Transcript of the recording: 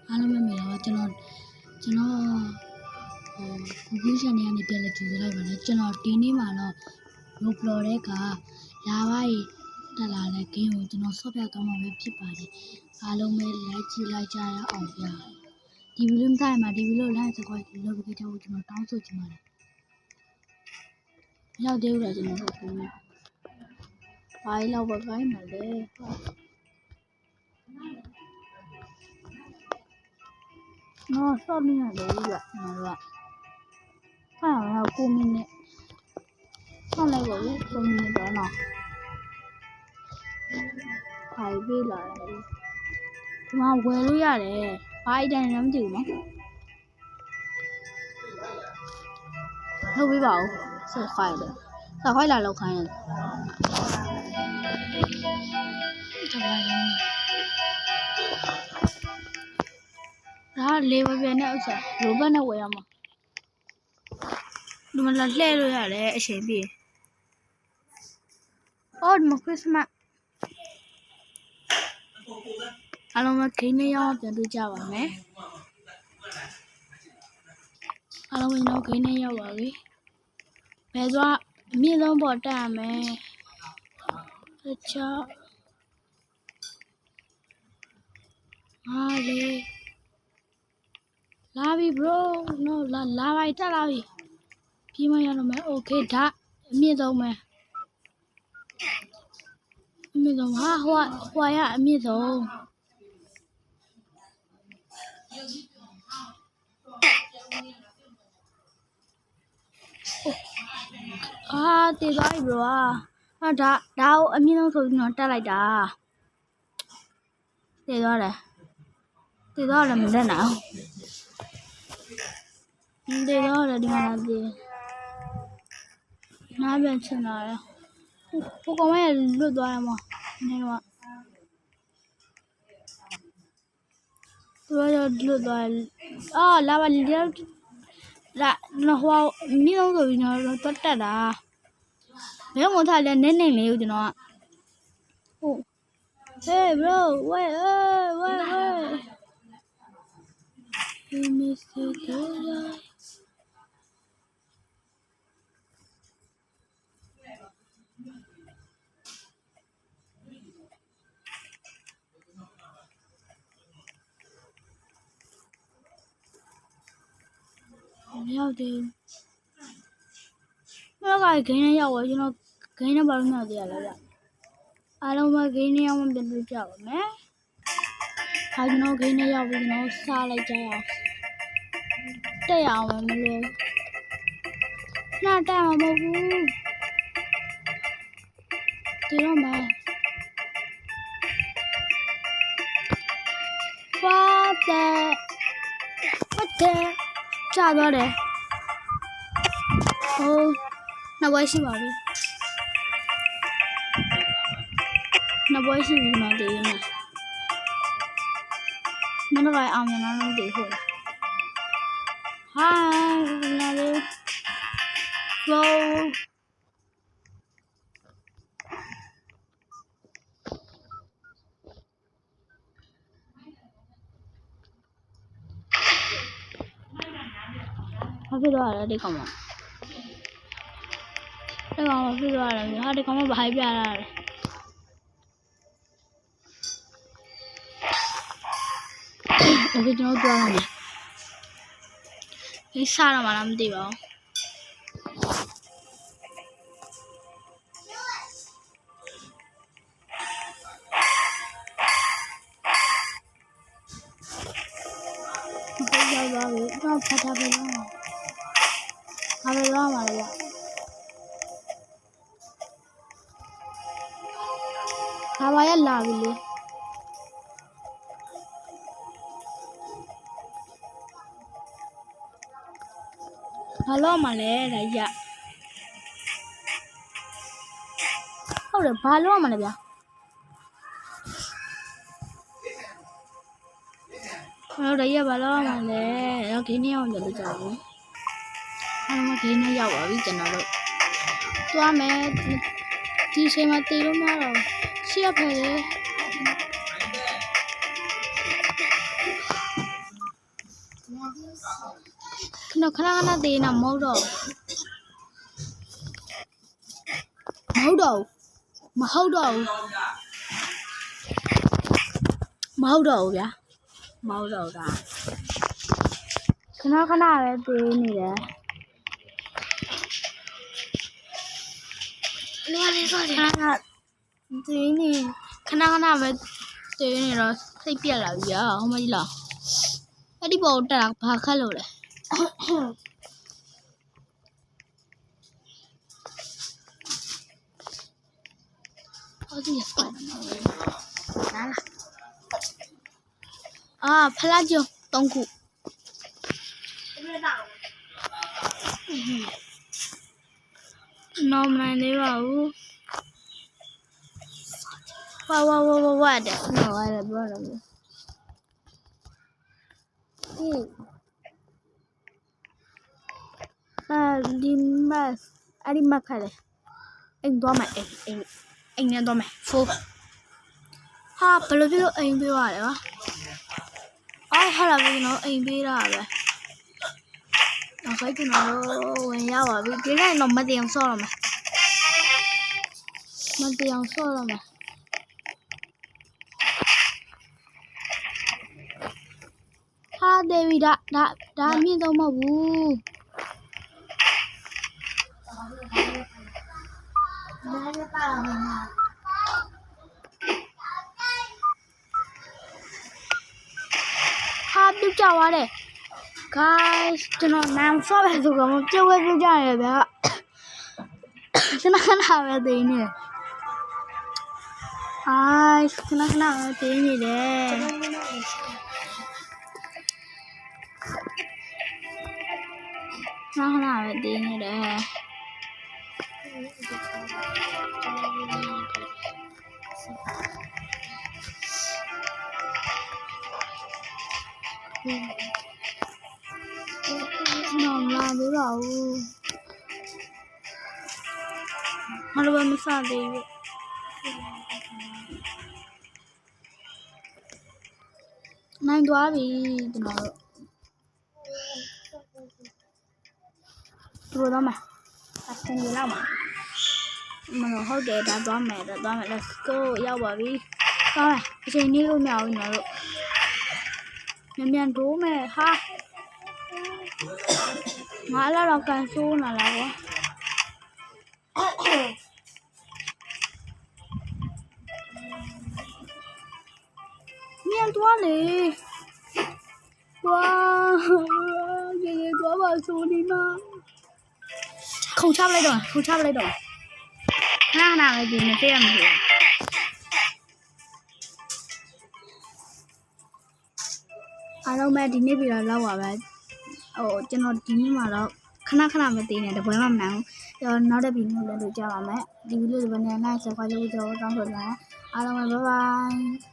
အားလုံးပဲမြင်တော့ကျွန်တော်Google Channel ကနေပြန်လဲကြည့်လိုက်ပါနဲ့ကျွန်တော်ဒီနေ့မှာတော့ Roblox တဲ့ကလာပါရီတက်လာတဲ့ game ကိုကျွန်တော်ဆော့ပြသွားမှာပဲဖြစ်ပါတယ်အားလုံးပဲ like ကြည့်လိုက်ကြရအောင်ဗျာဒီဗီဒီယိုမထားမှာဒီဗီဒီယို like subscribe လုပ်ပေးကြဖို့ကျွန်တော်တောင်းဆိုချင်ပါတယ်ရောက်သေးဘူးလားကျွန်တော်တို့ပြောနေဘာလို့ပဲခိုင်းမှာလဲနော်ဆော့နေရတယ်ဗျာနော်ဟာ9 မိနစ်ဆော့လိုက်ပါဦး9 မိနစ်တော့နော်ခိုင်ပေးလာတယ်ဒီမှာဝယ်လို့ရတယ်ဘာအတိုင်းလည်းမသိဘူးနော်လုပ်ပေးပါဦးဆက်ခိုင်းတယ်ဆက်ခိုင်းလာလောက်ခိုင်းတယ်ဒါလေးပဲပြန်နေဥစ္စာရိုဘတ်နဲ့ဝယ်ရမှာဒီမှာလှည့်လို့ရတယ်အချိန်ပြည့်အော်ဒီမှာခရစ်မတ်အားလုံးကခင်းနေရအောင်ပြန်တွေ့ကြပါမယ်အားလုံးကတော့ခင်းနေရောက်ပါပြီဘယ်သွားအမြင့်ဆုံးပေါ်တက်ရမယ်တခြားလေလာပြီ bro no လာပါတက်လာပြီပြီးမှရတော့မယ် okay ဒါအမြင့်ဆုံးမယ်အမြင့်ဆုံးဟာဟိုရအမြင့်ဆုံးတည်သွားပြီ bro ဟာဒါကိုအမြင့်ဆုံးဆိုပြီးတော့တက်လိုက်တာတည်သွားတယ်မတက်နိုင်ဘူးတည်သွားတယ်ဒီမှာလာပြီနားပြန်ချင်လာတယ်ဟိုကောင်မရလွတ်သွားတယ်မနေတော့လွတ်သွားလာပါလာဟိုမြင်းဆုံးဆိုပြီးတော့တက်တာဘယ်မှာထားလဲနေနေလေကျွန်တော်ကဟုတ် hey bro wait you miss the lightရောက်တယ်ဘယ်ကဂိမ်းနဲ့ရောက်သွားကျွန်တော်ဂိမ်းနဲ့ဘာလို့မရောက်သေးရလဲဗျအားလုံးပဲဂိမ်းနဲ့ရောက်မှပြန်တွေ့ကြပါမယ်ဟာကျွန်တော်ဂိမ်းနဲ့ရောက်ပြီးကျွန်တော်စားလိုက်ကြရအောင်တက်ရအောင်မလို့နားတက်အောင်မဟုတ်ဘူးဒီတော့မယ်what theကြာသွားတယ်ဟိုနှစ်ပွဲရှိပါပြီနှစ်ပွဲရှိပြီမတည်ဘူးမင်းတို့ကအောင်မြင်တော့မတည်ဘူးဟာလာလေgoဘာဖြစ်သွားလဲဒီကောင်မဖြစ်သွားတယ်ဟာဒီကောင်မဘာပြရလဲโอเคကျွန်တော်ပြောရမယ်ဒီစားတော့မှလားမသိပါဘူးရောက်သွားပြီတော့ဖတ်ထားပြီလားဘာလို့ရမှာလဲဘာပါရလာပြီလေဘာလို့မလဲဒါရဟုတ်တယ်ဘာလို့မလဲဗျာဟုတ်တယ်ရဘာလို့မလဲတော့ခင်းနေအောင်ကြလို့ကြောက်ဘူးအားလုံးခင်းနေရောက်ပါပြီကျွန်တော်တို့သွားမယ်ဒီအချိန်မှာတည်လို့မတော့ရှေ့ဖက်လေ ခဏသေးနေမဟုတ်တော့မဟုတ်တော့ဗျာမဟုတ်တော့ဒါခဏပဲသေးနေတယ်သေးနေခဏပဲသေးနေတော့စိတ်ပြက်လာပြီဗျာဟုတ်မလားအဲ့ဒီပေါ်တက်တာဘာခက်လို့လဲဟုတ်ပြီဖလားကျုံ3ခုနော်မနိုင်သေးပါဘူးဝါတဲ့နော်အဲ့ဒါပြောတော့ဒီမတ်အဲ့ဒီမတ်ခါလေအိမ်သွားမယ်အိမ်နဲ့သွားမယ်ဖိုးဟာဘယ်လိုဖြစ်လို့အိမ်ပေးရတယ်ကွာဟာလာပြီနော်အိမ်ပေးတာပဲနောက်ဆုံးကျွန်တော်တို့ဝင်ရပါပြီဒီနေ့တော့မတရားဆော့တော့မယ်ဟာဒေဗီဒါမြင့်တော့မဟုတ်ဘူးဟာပြုတ်ကြသွားတယ် guys ကျွန်တော်နာမ်ဆော့ပဲဆိုတော့မပြုတ်ကြရဗျာခဏပဲသိနေတယ်ခဏပဲသိနေတယ်နော်လာသေးပါဘူးမလိုမစသေးဘူးနိုင်သွားပြီကျွန်တော်တို့တော့မှာအဆင်ပြေလောက်မှာမလို့ဟုတ်တယ်ဒါသွားမယ် let's go ရောက်ပါပြီသွားမယ်အချိန်နေလို့မရဘူးကျွန်တော်တို့မြန်တိုးမယ်ဟာငါလာတော့ကန်ဆိုးလာကွာမြန်သွားလေဝါရေသွားပါဆိုဒီမှာခုန်ချလိုက်တော့ခဏပဲဒီနေ့တည့်ရမှာအားလုံးပဲဒီနေ့ပြည်တော့လောက်ပါပဲကျွန်တော်ဒီနေ့မှာတော့ခဏမသိနေတပွဲမှမနိုင်ဘူးနောက်တဲ့ဗီဒီယိုလည်းတွေ့ကြပါမယ်ဒီဗီဒီယိုဒီနေ့နိုင်ဆက်ခွာကြဖို့တောင်းဆိုပါတယ်အားလုံးပဲ bye bye